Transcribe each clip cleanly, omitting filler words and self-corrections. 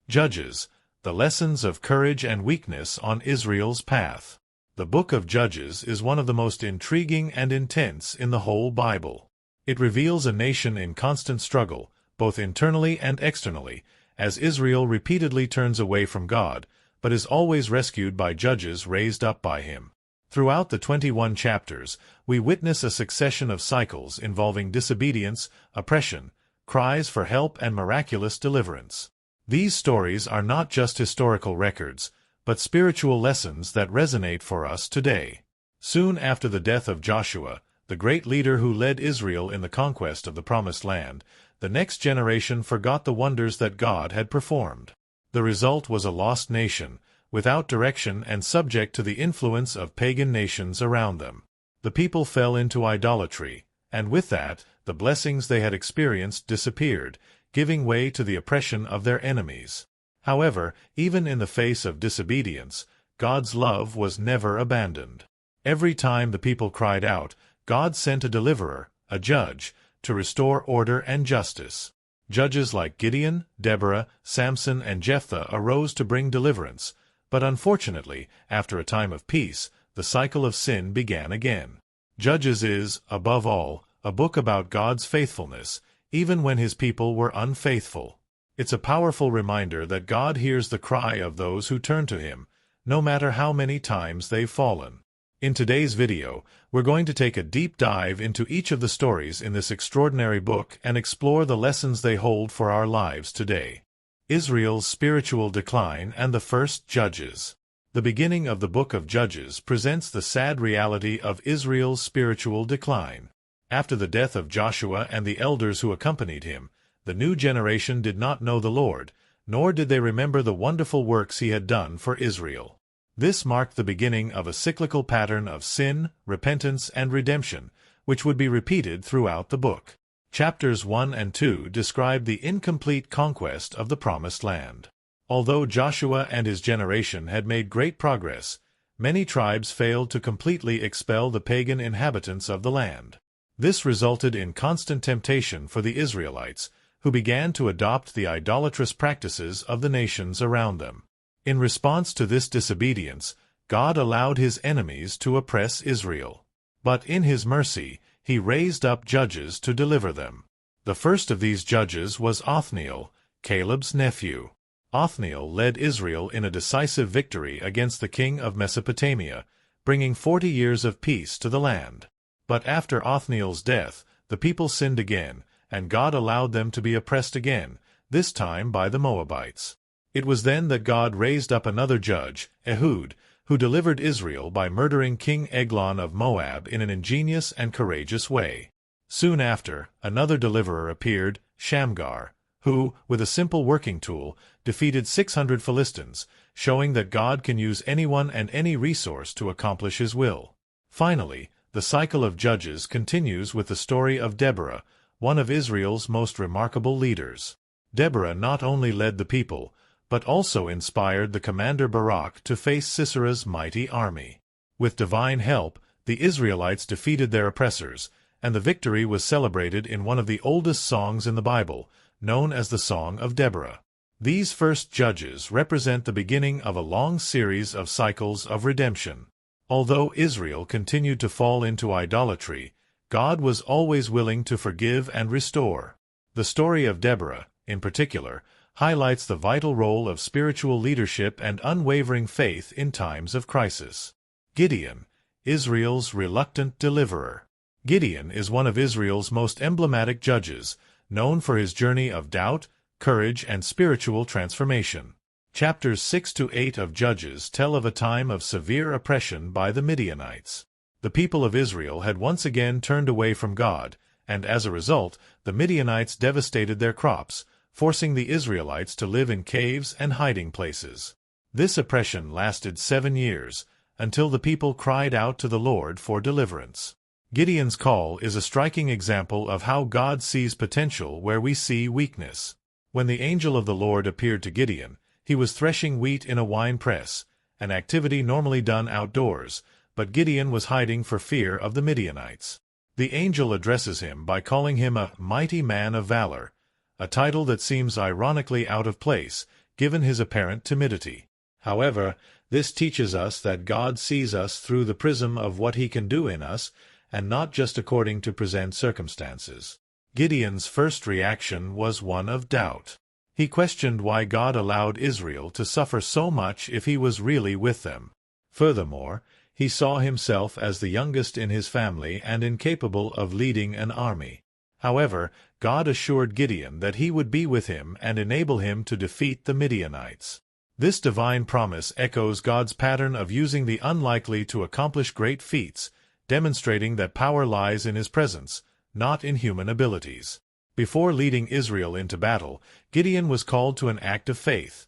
Judges, the lessons of courage and weakness on Israel's path. The book of Judges is one of the most intriguing and intense in the whole Bible. It reveals a nation in constant struggle, both internally and externally, as Israel repeatedly turns away from God, but is always rescued by judges raised up by him. Throughout the 21 chapters, we witness a succession of cycles involving disobedience, oppression, cries for help, and miraculous deliverance. These stories are not just historical records, but spiritual lessons that resonate for us today. Soon after the death of Joshua, the great leader who led Israel in the conquest of the Promised Land, the next generation forgot the wonders that God had performed. The result was a lost nation, without direction and subject to the influence of pagan nations around them. The people fell into idolatry, and with that, the blessings they had experienced disappeared, giving way to the oppression of their enemies. However, even in the face of disobedience, God's love was never abandoned. Every time the people cried out, God sent a deliverer, a judge, to restore order and justice. Judges like Gideon, Deborah, Samson, and Jephthah arose to bring deliverance, but unfortunately, after a time of peace, the cycle of sin began again. Judges is, above all, a book about God's faithfulness, even when his people were unfaithful. It's a powerful reminder that God hears the cry of those who turn to him, no matter how many times they've fallen. In today's video, we're going to take a deep dive into each of the stories in this extraordinary book and explore the lessons they hold for our lives today. Israel's spiritual decline and the first judges. The beginning of the book of Judges presents the sad reality of Israel's spiritual decline. After the death of Joshua and the elders who accompanied him, the new generation did not know the Lord, nor did they remember the wonderful works he had done for Israel. This marked the beginning of a cyclical pattern of sin, repentance, and redemption, which would be repeated throughout the book. Chapters 1 and 2 describe the incomplete conquest of the Promised Land. Although Joshua and his generation had made great progress, many tribes failed to completely expel the pagan inhabitants of the land. This resulted in constant temptation for the Israelites, who began to adopt the idolatrous practices of the nations around them. In response to this disobedience, God allowed his enemies to oppress Israel. But in his mercy, he raised up judges to deliver them. The first of these judges was Othniel, Caleb's nephew. Othniel led Israel in a decisive victory against the king of Mesopotamia, bringing 40 years of peace to the land. But after Othniel's death, the people sinned again, and God allowed them to be oppressed again, this time by the Moabites. It was then that God raised up another judge, Ehud, who delivered Israel by murdering King Eglon of Moab in an ingenious and courageous way. Soon after, another deliverer appeared, Shamgar, who, with a simple working tool, defeated 600 Philistines, showing that God can use anyone and any resource to accomplish his will. Finally, the cycle of judges continues with the story of Deborah, one of Israel's most remarkable leaders. Deborah not only led the people, but also inspired the commander Barak to face Sisera's mighty army. With divine help, the Israelites defeated their oppressors, and the victory was celebrated in one of the oldest songs in the Bible, known as the Song of Deborah. These first judges represent the beginning of a long series of cycles of redemption. Although Israel continued to fall into idolatry, God was always willing to forgive and restore. The story of Deborah, in particular, highlights the vital role of spiritual leadership and unwavering faith in times of crisis. Gideon, Israel's reluctant deliverer. Gideon is one of Israel's most emblematic judges, known for his journey of doubt, courage, and spiritual transformation. Chapters 6 to 8 of Judges tell of a time of severe oppression by the Midianites. The people of Israel had once again turned away from God, and as a result, the Midianites devastated their crops, forcing the Israelites to live in caves and hiding places. This oppression lasted 7 years, until the people cried out to the Lord for deliverance. Gideon's call is a striking example of how God sees potential where we see weakness. When the angel of the Lord appeared to Gideon, he was threshing wheat in a wine press, an activity normally done outdoors, but Gideon was hiding for fear of the Midianites. The angel addresses him by calling him a mighty man of valor, a title that seems ironically out of place, given his apparent timidity. However, this teaches us that God sees us through the prism of what he can do in us, and not just according to present circumstances. Gideon's first reaction was one of doubt. He questioned why God allowed Israel to suffer so much if he was really with them. Furthermore, he saw himself as the youngest in his family and incapable of leading an army. However, God assured Gideon that he would be with him and enable him to defeat the Midianites. This divine promise echoes God's pattern of using the unlikely to accomplish great feats, demonstrating that power lies in his presence, not in human abilities. Before leading Israel into battle, Gideon was called to an act of faith.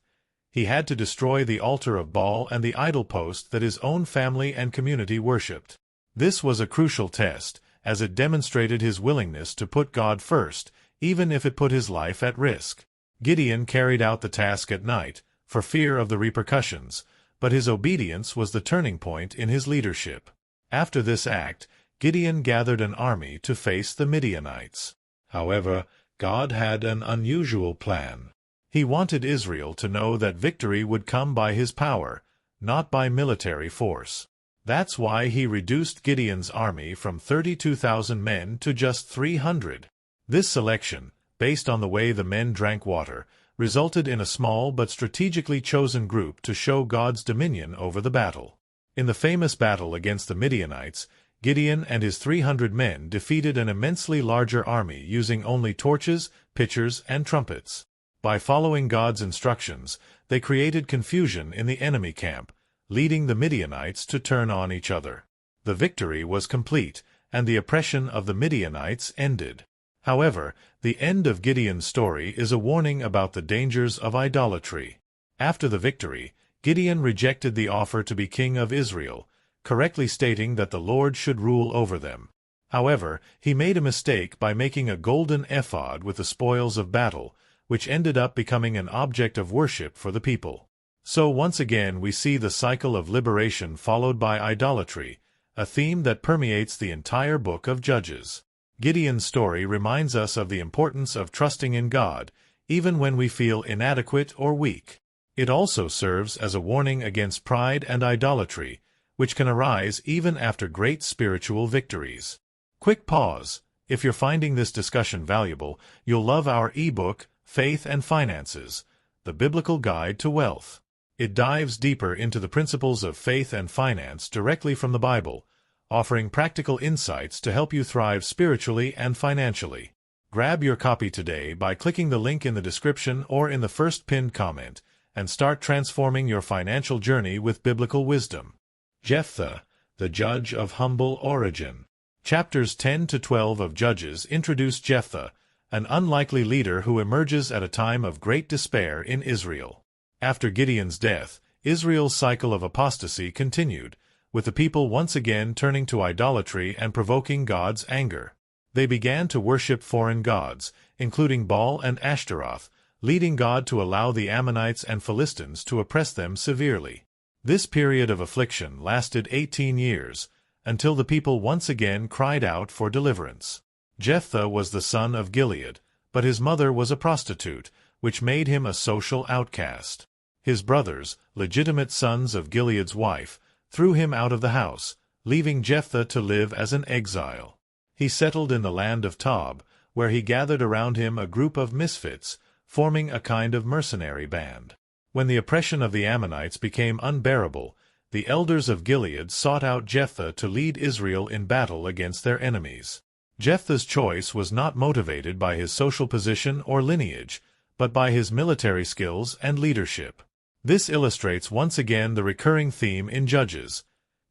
He had to destroy the altar of Baal and the idol post that his own family and community worshipped. This was a crucial test, as it demonstrated his willingness to put God first, even if it put his life at risk. Gideon carried out the task at night, for fear of the repercussions, but his obedience was the turning point in his leadership. After this act, Gideon gathered an army to face the Midianites. However, God had an unusual plan. He wanted Israel to know that victory would come by his power, not by military force. That's why he reduced Gideon's army from 32,000 men to just 300. This selection, based on the way the men drank water, resulted in a small but strategically chosen group to show God's dominion over the battle. In the famous battle against the Midianites, Gideon and his 300 men defeated an immensely larger army using only torches, pitchers, and trumpets. By following God's instructions, they created confusion in the enemy camp, leading the Midianites to turn on each other. The victory was complete, and the oppression of the Midianites ended. However, the end of Gideon's story is a warning about the dangers of idolatry. After the victory, Gideon rejected the offer to be king of Israel, correctly stating that the Lord should rule over them. However, he made a mistake by making a golden ephod with the spoils of battle, which ended up becoming an object of worship for the people. So once again we see the cycle of liberation followed by idolatry, a theme that permeates the entire book of Judges. Gideon's story reminds us of the importance of trusting in God, even when we feel inadequate or weak. It also serves as a warning against pride and idolatry, which can arise even after great spiritual victories. Quick pause. If you're finding this discussion valuable, you'll love our ebook, Faith and Finances, The Biblical Guide to Wealth. It dives deeper into the principles of faith and finance directly from the Bible, offering practical insights to help you thrive spiritually and financially. Grab your copy today by clicking the link in the description or in the first pinned comment, and start transforming your financial journey with biblical wisdom. Jephthah, the judge of humble origin. Chapters 10 to 12 of Judges introduce Jephthah, an unlikely leader who emerges at a time of great despair in Israel. After Gideon's death, Israel's cycle of apostasy continued, with the people once again turning to idolatry and provoking God's anger. They began to worship foreign gods, including Baal and Ashtaroth, leading God to allow the Ammonites and Philistines to oppress them severely. This period of affliction lasted 18 years, until the people once again cried out for deliverance. Jephthah was the son of Gilead, but his mother was a prostitute, which made him a social outcast. His brothers, legitimate sons of Gilead's wife, threw him out of the house, leaving Jephthah to live as an exile. He settled in the land of Tob, where he gathered around him a group of misfits, forming a kind of mercenary band. When the oppression of the Ammonites became unbearable, the elders of Gilead sought out Jephthah to lead Israel in battle against their enemies. Jephthah's choice was not motivated by his social position or lineage, but by his military skills and leadership. This illustrates once again the recurring theme in Judges.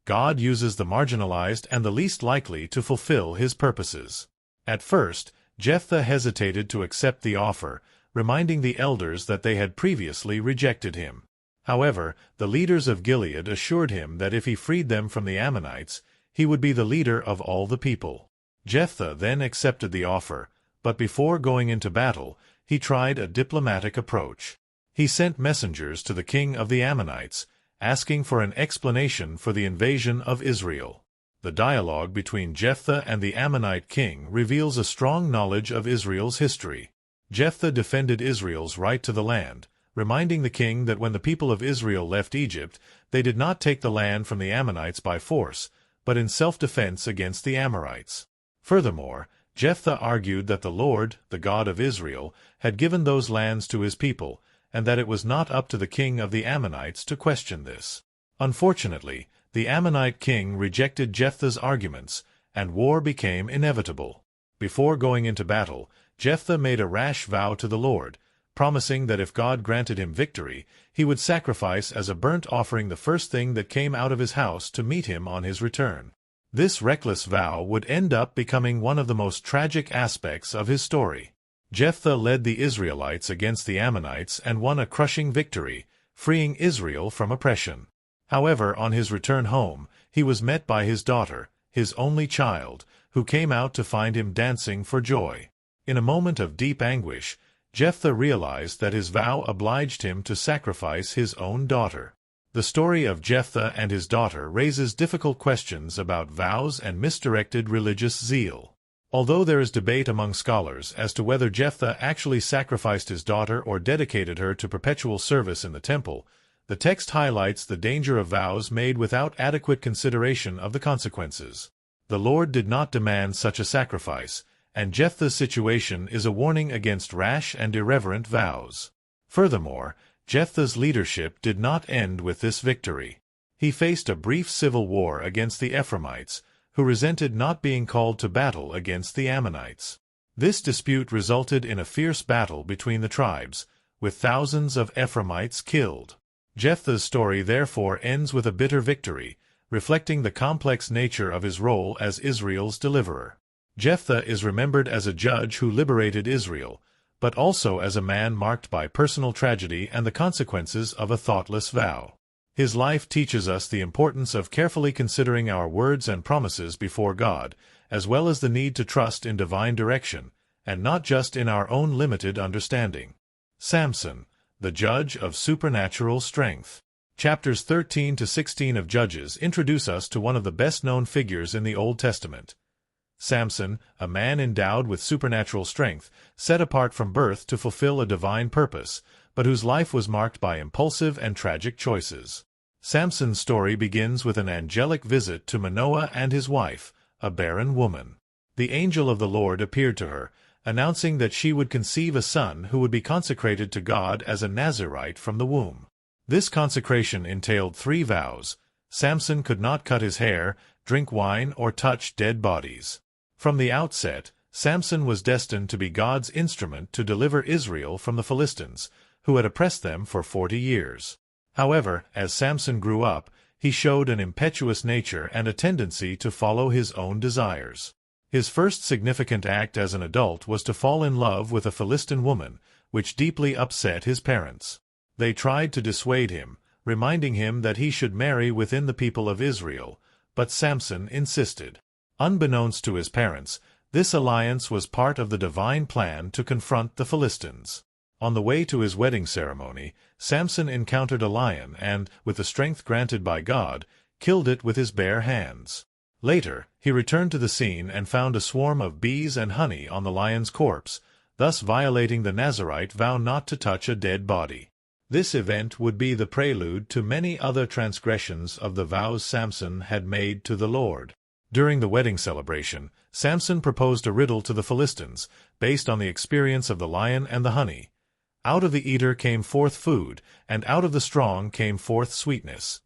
God uses the marginalized and the least likely to fulfill his purposes. At first, Jephthah hesitated to accept the offer, reminding the elders that they had previously rejected him. However, the leaders of Gilead assured him that if he freed them from the Ammonites, he would be the leader of all the people. Jephthah then accepted the offer, but before going into battle, he tried a diplomatic approach. He sent messengers to the king of the Ammonites, asking for an explanation for the invasion of Israel. The dialogue between Jephthah and the Ammonite king reveals a strong knowledge of Israel's history. Jephthah defended Israel's right to the land, reminding the king that when the people of Israel left Egypt, they did not take the land from the Ammonites by force, but in self-defense against the Amorites. Furthermore, Jephthah argued that the Lord, the God of Israel, had given those lands to his people, and that it was not up to the king of the Ammonites to question this. Unfortunately, the Ammonite king rejected Jephthah's arguments, and war became inevitable. Before going into battle, Jephthah made a rash vow to the Lord, promising that if God granted him victory, he would sacrifice as a burnt offering the first thing that came out of his house to meet him on his return. This reckless vow would end up becoming one of the most tragic aspects of his story. Jephthah led the Israelites against the Ammonites and won a crushing victory, freeing Israel from oppression. However, on his return home, he was met by his daughter, his only child, who came out to find him dancing for joy. In a moment of deep anguish, Jephthah realized that his vow obliged him to sacrifice his own daughter. The story of Jephthah and his daughter raises difficult questions about vows and misdirected religious zeal. Although there is debate among scholars as to whether Jephthah actually sacrificed his daughter or dedicated her to perpetual service in the temple, the text highlights the danger of vows made without adequate consideration of the consequences. The Lord did not demand such a sacrifice, and Jephthah's situation is a warning against rash and irreverent vows. Furthermore, Jephthah's leadership did not end with this victory. He faced a brief civil war against the Ephraimites, who resented not being called to battle against the Ammonites. This dispute resulted in a fierce battle between the tribes, with thousands of Ephraimites killed. Jephthah's story therefore ends with a bitter victory, reflecting the complex nature of his role as Israel's deliverer. Jephthah is remembered as a judge who liberated Israel, but also as a man marked by personal tragedy and the consequences of a thoughtless vow. His life teaches us the importance of carefully considering our words and promises before God, as well as the need to trust in divine direction, and not just in our own limited understanding. Samson, the judge of supernatural strength. Chapters 13 to 16 of Judges introduce us to one of the best-known figures in the Old Testament. Samson, a man endowed with supernatural strength, set apart from birth to fulfill a divine purpose, but whose life was marked by impulsive and tragic choices. Samson's story begins with an angelic visit to Manoah and his wife, a barren woman. The angel of the Lord appeared to her, announcing that she would conceive a son who would be consecrated to God as a Nazirite from the womb. This consecration entailed 3 vows. Samson could not cut his hair, drink wine, or touch dead bodies. From the outset, Samson was destined to be God's instrument to deliver Israel from the Philistines, who had oppressed them for 40 years. However, as Samson grew up, he showed an impetuous nature and a tendency to follow his own desires. His first significant act as an adult was to fall in love with a Philistine woman, which deeply upset his parents. They tried to dissuade him, reminding him that he should marry within the people of Israel, but Samson insisted. Unbeknownst to his parents, this alliance was part of the divine plan to confront the Philistines. On the way to his wedding ceremony, Samson encountered a lion and, with the strength granted by God, killed it with his bare hands. Later, he returned to the scene and found a swarm of bees and honey on the lion's corpse, thus violating the Nazirite vow not to touch a dead body. This event would be the prelude to many other transgressions of the vows Samson had made to the Lord. During the wedding celebration, Samson proposed a riddle to the Philistines, based on the experience of the lion and the honey. Out of the eater came forth food, and out of the strong came forth sweetness.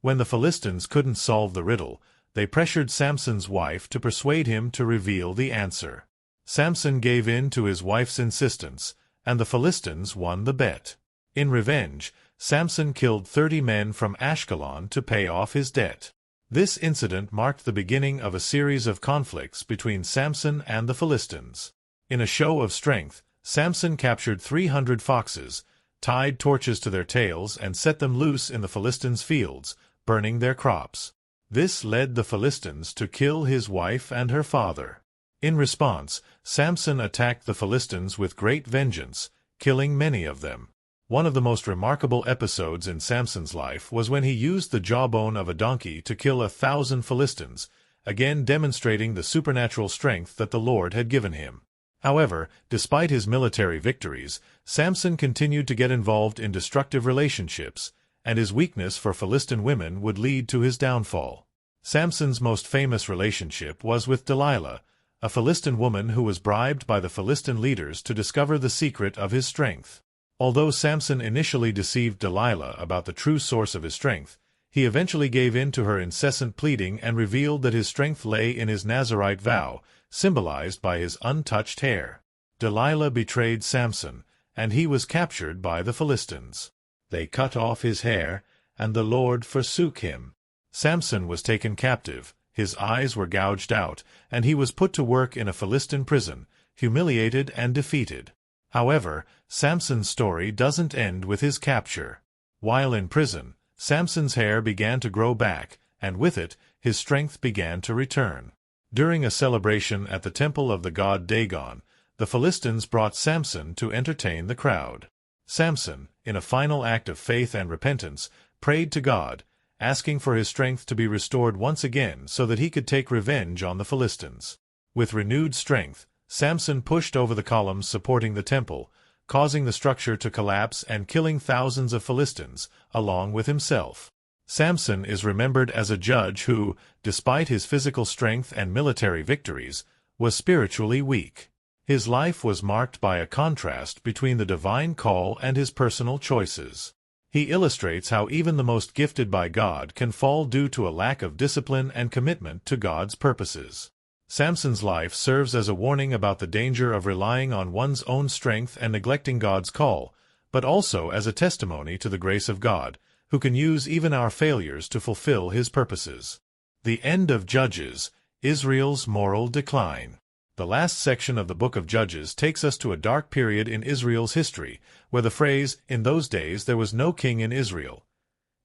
When the Philistines couldn't solve the riddle, they pressured Samson's wife to persuade him to reveal the answer. Samson gave in to his wife's insistence, and the Philistines won the bet. In revenge, Samson killed 30 men from Ashkelon to pay off his debt. This incident marked the beginning of a series of conflicts between Samson and the Philistines. In a show of strength, Samson captured 300 foxes, tied torches to their tails, and set them loose in the Philistines' fields, burning their crops. This led the Philistines to kill his wife and her father. In response, Samson attacked the Philistines with great vengeance, killing many of them. One of the most remarkable episodes in Samson's life was when he used the jawbone of a donkey to kill 1,000 Philistines, again demonstrating the supernatural strength that the Lord had given him. However, despite his military victories, Samson continued to get involved in destructive relationships, and his weakness for Philistine women would lead to his downfall. Samson's most famous relationship was with Delilah, a Philistine woman who was bribed by the Philistine leaders to discover the secret of his strength. Although Samson initially deceived Delilah about the true source of his strength, he eventually gave in to her incessant pleading and revealed that his strength lay in his Nazirite vow, symbolized by his untouched hair. Delilah betrayed Samson, and he was captured by the Philistines. They cut off his hair, and the Lord forsook him. Samson was taken captive, his eyes were gouged out, and he was put to work in a Philistine prison, humiliated and defeated. However, Samson's story doesn't end with his capture. While in prison, Samson's hair began to grow back, and with it, his strength began to return. During a celebration at the temple of the god Dagon, the Philistines brought Samson to entertain the crowd. Samson, in a final act of faith and repentance, prayed to God, asking for his strength to be restored once again so that he could take revenge on the Philistines. With renewed strength, Samson pushed over the columns supporting the temple, causing the structure to collapse and killing thousands of Philistines, along with himself. Samson is remembered as a judge who, despite his physical strength and military victories, was spiritually weak. His life was marked by a contrast between the divine call and his personal choices. He illustrates how even the most gifted by God can fall due to a lack of discipline and commitment to God's purposes. Samson's life serves as a warning about the danger of relying on one's own strength and neglecting God's call, but also as a testimony to the grace of God, who can use even our failures to fulfill His purposes. The end of Judges, Israel's moral decline. The last section of the book of Judges takes us to a dark period in Israel's history, where the phrase, "In those days there was no king in Israel.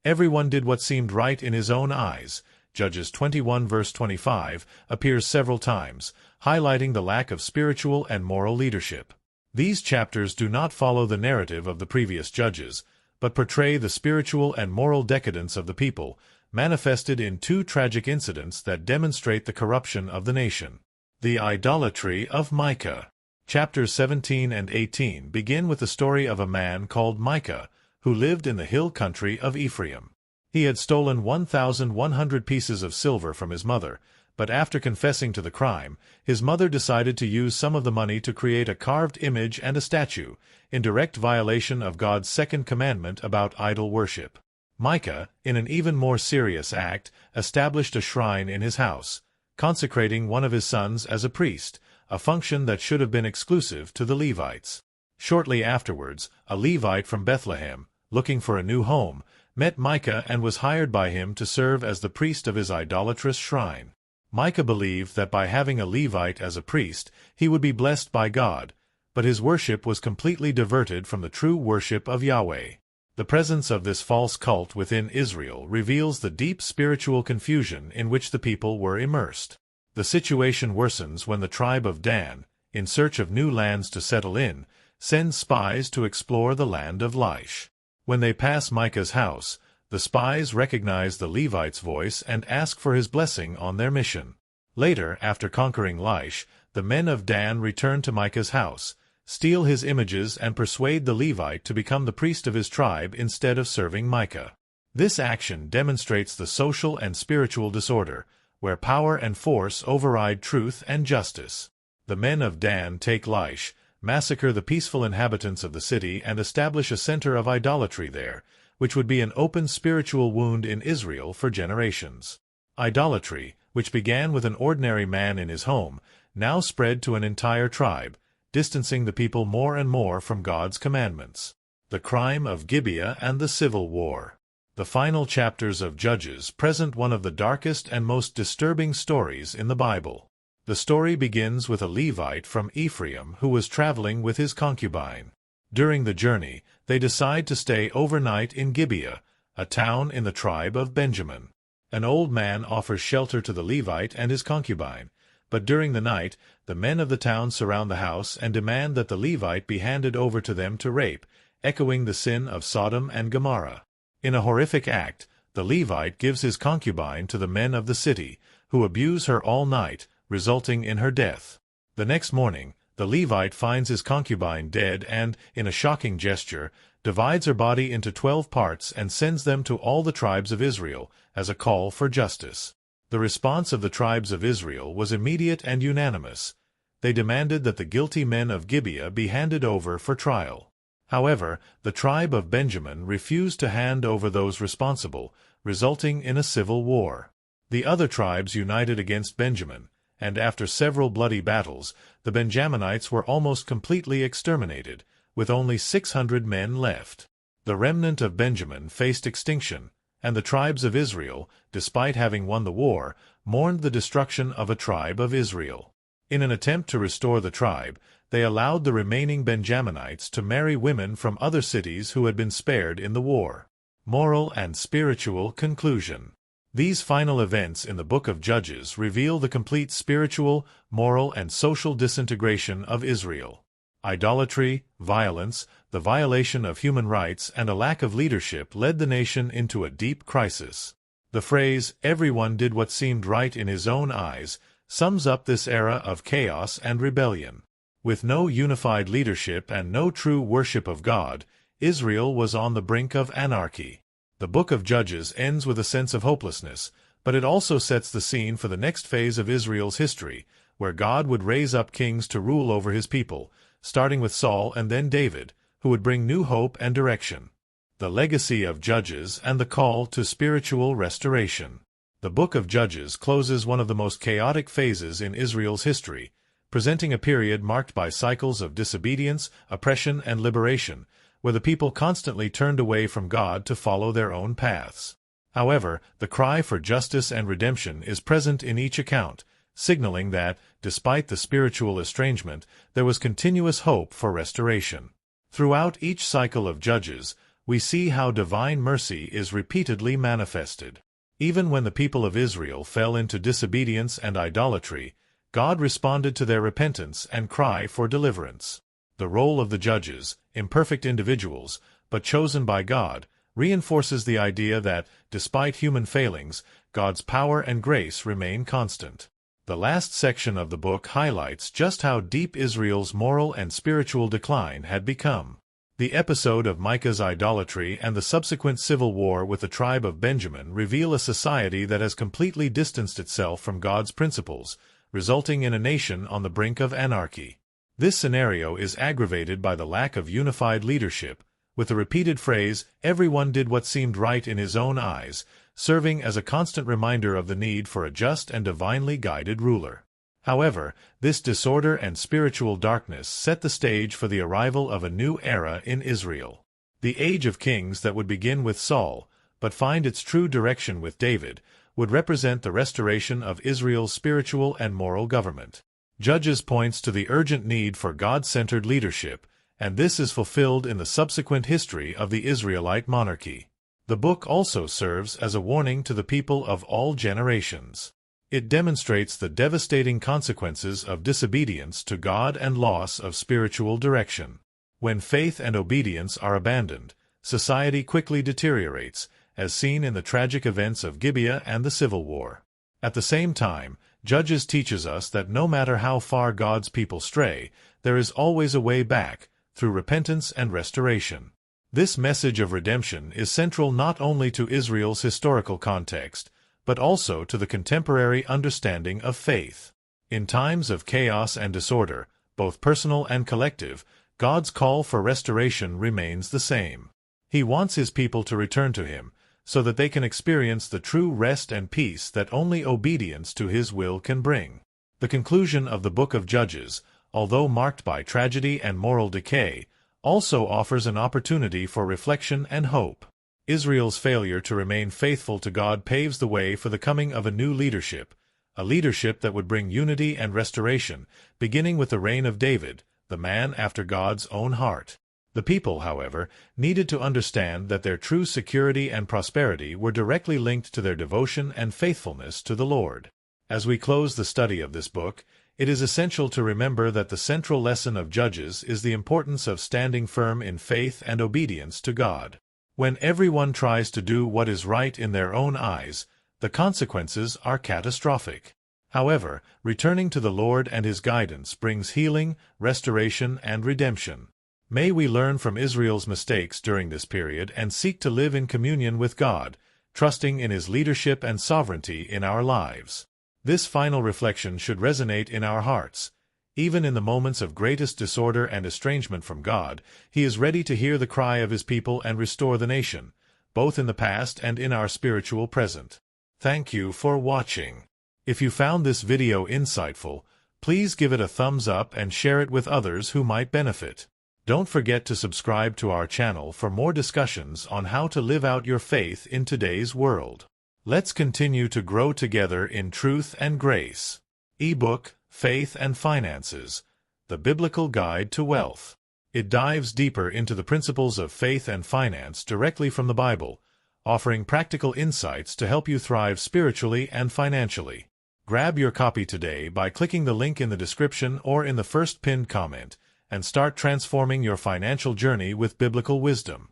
Everyone did what seemed right in his own eyes," Judges 21 verse 25, appears several times, highlighting the lack of spiritual and moral leadership. These chapters do not follow the narrative of the previous Judges, but portray the spiritual and moral decadence of the people, manifested in two tragic incidents that demonstrate the corruption of the nation. The idolatry of Micah. Chapters 17 and 18 begin with the story of a man called Micah, who lived in the hill country of Ephraim. He had stolen 1,100 pieces of silver from his mother, but after confessing to the crime, his mother decided to use some of the money to create a carved image and a statue, in direct violation of God's second commandment about idol worship. Micah, in an even more serious act, established a shrine in his house, consecrating one of his sons as a priest, a function that should have been exclusive to the Levites. Shortly afterwards, a Levite from Bethlehem, looking for a new home, met Micah and was hired by him to serve as the priest of his idolatrous shrine. Micah believed that by having a Levite as a priest, he would be blessed by God, but his worship was completely diverted from the true worship of Yahweh. The presence of this false cult within Israel reveals the deep spiritual confusion in which the people were immersed. The situation worsens when the tribe of Dan, in search of new lands to settle in, sends spies to explore the land of Laish. When they pass Micah's house, the spies recognize the Levite's voice and ask for his blessing on their mission. Later, after conquering Laish, the men of Dan return to Micah's house, steal his images and persuade the Levite to become the priest of his tribe instead of serving Micah. This action demonstrates the social and spiritual disorder, where power and force override truth and justice. The men of Dan take Laish, massacre the peaceful inhabitants of the city and establish a center of idolatry there, which would be an open spiritual wound in Israel for generations. Idolatry, which began with an ordinary man in his home, now spread to an entire tribe, distancing the people more and more from God's commandments. The crime of Gibeah and the civil war. The final chapters of Judges present one of the darkest and most disturbing stories in the Bible. The story begins with a Levite from Ephraim who was traveling with his concubine. During the journey, they decide to stay overnight in Gibeah, a town in the tribe of Benjamin. An old man offers shelter to the Levite and his concubine, but during the night, the men of the town surround the house and demand that the Levite be handed over to them to rape, echoing the sin of Sodom and Gomorrah. In a horrific act, the Levite gives his concubine to the men of the city, who abuse her all night, resulting in her death. The next morning, The Levite finds his concubine dead and, in a shocking gesture, divides her body into 12 parts and sends them to all the tribes of Israel, as a call for justice. The response of the tribes of Israel was immediate and unanimous. They demanded that the guilty men of Gibeah be handed over for trial. However, the tribe of Benjamin refused to hand over those responsible, resulting in a civil war. The other tribes united against Benjamin, and after several bloody battles, the Benjaminites were almost completely exterminated, with only 600 men left. The remnant of Benjamin faced extinction, and the tribes of Israel, despite having won the war, mourned the destruction of a tribe of Israel. In an attempt to restore the tribe, they allowed the remaining Benjaminites to marry women from other cities who had been spared in the war. Moral and spiritual conclusion. These final events in the book of Judges reveal the complete spiritual, moral, and social disintegration of Israel. Idolatry, violence, the violation of human rights, and a lack of leadership led the nation into a deep crisis. The phrase, "everyone did what seemed right in his own eyes," sums up this era of chaos and rebellion. With no unified leadership and no true worship of God, Israel was on the brink of anarchy. The book of Judges ends with a sense of hopelessness, but it also sets the scene for the next phase of Israel's history, where God would raise up kings to rule over his people, starting with Saul and then David, who would bring new hope and direction. The legacy of Judges and the call to spiritual restoration. The book of Judges closes one of the most chaotic phases in Israel's history, presenting a period marked by cycles of disobedience, oppression, and liberation, where the people constantly turned away from God to follow their own paths. However, the cry for justice and redemption is present in each account, signaling that, despite the spiritual estrangement, there was continuous hope for restoration. Throughout each cycle of Judges, we see how divine mercy is repeatedly manifested. Even when the people of Israel fell into disobedience and idolatry, God responded to their repentance and cry for deliverance. The role of the judges, imperfect individuals, but chosen by God, reinforces the idea that, despite human failings, God's power and grace remain constant. The last section of the book highlights just how deep Israel's moral and spiritual decline had become. The episode of Micah's idolatry and the subsequent civil war with the tribe of Benjamin reveal a society that has completely distanced itself from God's principles, resulting in a nation on the brink of anarchy. This scenario is aggravated by the lack of unified leadership, with the repeated phrase, "everyone did what seemed right in his own eyes," serving as a constant reminder of the need for a just and divinely guided ruler. However, this disorder and spiritual darkness set the stage for the arrival of a new era in Israel. The age of kings that would begin with Saul, but find its true direction with David, would represent the restoration of Israel's spiritual and moral government. Judges points to the urgent need for God-centered leadership, and this is fulfilled in the subsequent history of the Israelite monarchy. The book also serves as a warning to the people of all generations. It demonstrates the devastating consequences of disobedience to God and loss of spiritual direction. When faith and obedience are abandoned, society quickly deteriorates, as seen in the tragic events of Gibeah and the Civil War. At the same time, Judges teaches us that no matter how far God's people stray, there is always a way back, through repentance and restoration. This message of redemption is central not only to Israel's historical context, but also to the contemporary understanding of faith. In times of chaos and disorder, both personal and collective, God's call for restoration remains the same. He wants His people to return to Him, so that they can experience the true rest and peace that only obedience to His will can bring. The conclusion of the book of Judges, although marked by tragedy and moral decay, also offers an opportunity for reflection and hope. Israel's failure to remain faithful to God paves the way for the coming of a new leadership, a leadership that would bring unity and restoration, beginning with the reign of David, the man after God's own heart. The people, however, needed to understand that their true security and prosperity were directly linked to their devotion and faithfulness to the Lord. As we close the study of this book, it is essential to remember that the central lesson of Judges is the importance of standing firm in faith and obedience to God. When everyone tries to do what is right in their own eyes, the consequences are catastrophic. However, returning to the Lord and His guidance brings healing, restoration, and redemption. May we learn from Israel's mistakes during this period and seek to live in communion with God, trusting in His leadership and sovereignty in our lives. This final reflection should resonate in our hearts. Even in the moments of greatest disorder and estrangement from God, He is ready to hear the cry of His people and restore the nation, both in the past and in our spiritual present. Thank you for watching. If you found this video insightful, please give it a thumbs up and share it with others who might benefit. Don't forget to subscribe to our channel for more discussions on how to live out your faith in today's world. Let's continue to grow together in truth and grace. Ebook, Faith and Finances, The Biblical Guide to Wealth. It dives deeper into the principles of faith and finance directly from the Bible, offering practical insights to help you thrive spiritually and financially. Grab your copy today by clicking the link in the description or in the first pinned comment, and start transforming your financial journey with biblical wisdom.